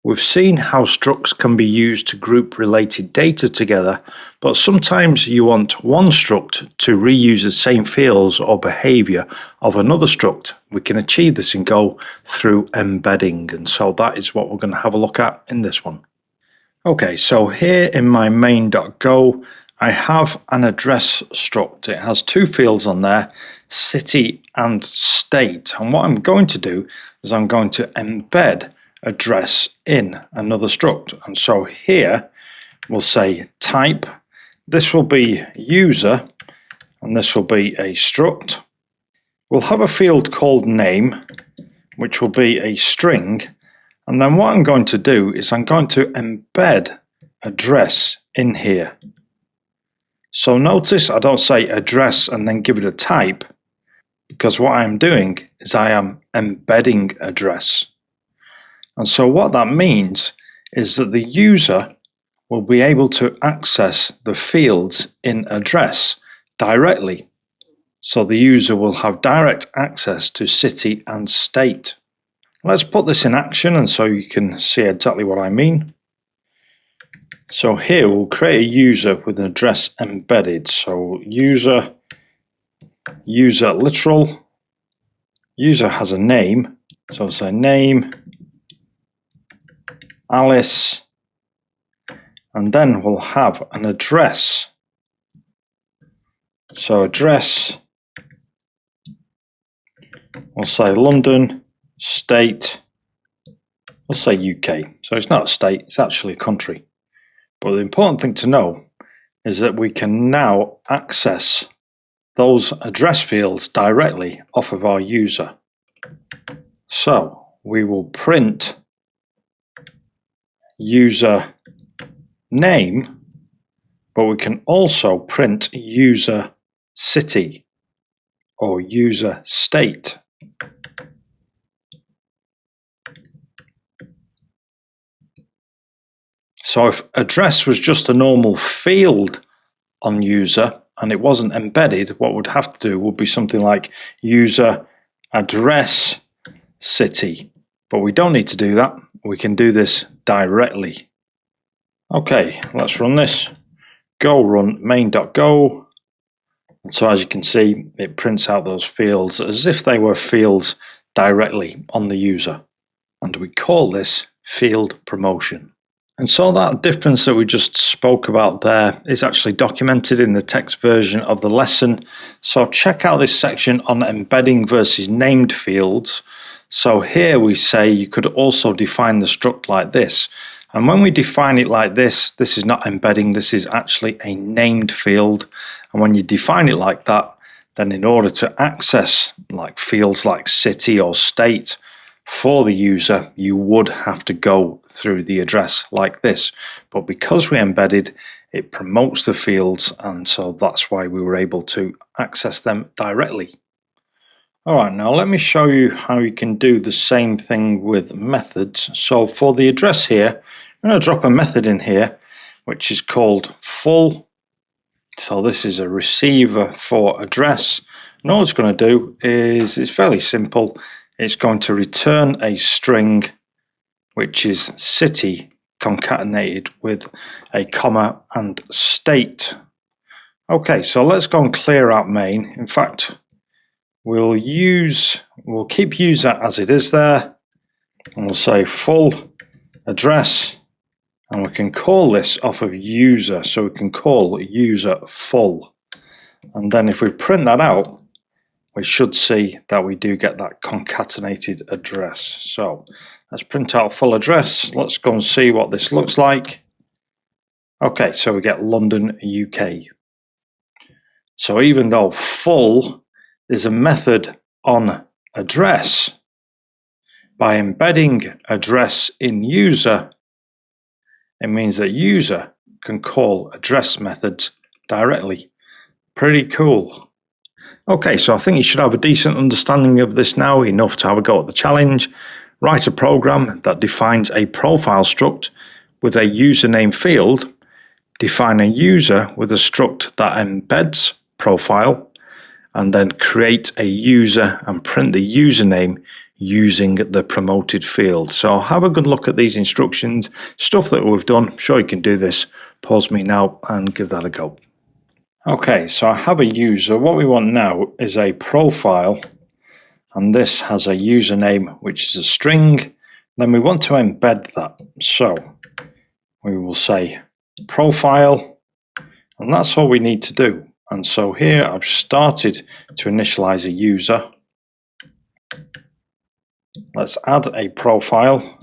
We've seen how structs can be used to group related data together, but sometimes you want one struct to reuse the same fields or behavior of another struct. We can achieve this in Go through embedding, and so that is what we're going to have a look at in this one. Okay, so here in my main.go, I have an address struct. It has two fields on there, city and state. And what I'm going to do is I'm going to embed address in another struct. And so here we'll say type. This will be user, and this will be a struct. We'll have a field called name, which will be a string. And then what I'm going to do is I'm going to embed address in here. So notice I don't say address and then give it a type, because what I'm doing is I am embedding address. And so what that means is that the user will be able to access the fields in address directly. So the user will have direct access to city and state. Let's put this in action, and so you can see exactly what I mean. So here we'll create a user with an address embedded. So user literal, user has a name. So we'll say name, Alice, and then we'll have an address. So address, we'll say London, state, we'll say UK. So it's not a state, it's actually a country. But the important thing to know is that we can now access those address fields directly off of our user. So we will print user name, but we can also print user city or user state. So if address was just a normal field on user and it wasn't embedded, what we'd have to do would be something like user.Address.City. But we don't need to do that. We can do this directly. Okay, let's run this. Go run main.go. And so as you can see, it prints out those fields as if they were fields directly on the user. And we call this field promotion. And so that difference that we just spoke about there is actually documented in the text version of the lesson. So check out this section on embedding versus named fields. So here we say you could also define the struct like this. And when we define it like this is not embedding, this is actually a named field. And when you define it like that, then in order to access like fields like city or state for the user, you would have to go through the address like this. But because we embedded, it promotes the fields, and so that's why we were able to access them directly. Alright, now let me show you how you can do the same thing with methods. So for the address here, I'm going to drop a method in here which is called full. So this is a receiver for address. And all it's going to do is, it's fairly simple. It's going to return a string which is city concatenated with a comma and state. Okay, so let's go and clear out main. In fact, we'll keep user as it is there, and we'll say full address, and we can call this off of user, so we can call user.Full. And then if we print that out, we should see that we do get that concatenated address. So let's print out full address. Let's go and see what this looks like. Okay, so we get London, UK. So even though full is a method on address, by embedding address in user, it means that user can call address methods directly. Pretty cool. Okay, so I think you should have a decent understanding of this now, enough to have a go at the challenge. Write a program that defines a profile struct with a username field. Define a user with a struct that embeds profile, and then create a user and print the username using the promoted field. So have a good look at these instructions, stuff that we've done. I'm sure you can do this. Pause me now and give that a go. Okay, so I have a user. What we want now is a profile, and this has a username which is a string. Then we want to embed that. So we will say profile, and that's all we need to do. And so here I've started to initialize a user. Let's add a profile.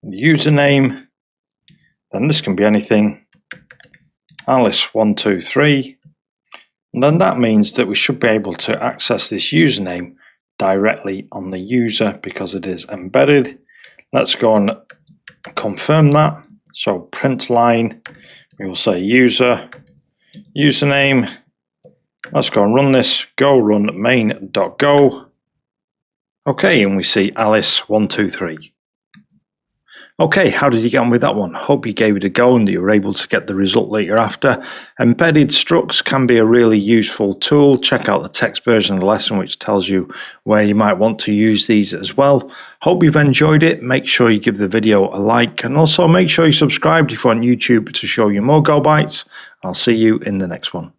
Username, then this can be anything, Alice123, and then that means that we should be able to access this username directly on the user because it is embedded. Let's go and confirm that. So print line, we will say user, username. Let's go and run this. Go run main.go. Okay, and we see Alice123. Okay, how did you get on with that one? Hope you gave it a go and that you were able to get the result that you're after. Embedded structs can be a really useful tool. Check out the text version of the lesson which tells you where you might want to use these as well. Hope you've enjoyed it. Make sure you give the video a like and also make sure you subscribe if you're on YouTube to show you more Go Bytes. I'll see you in the next one.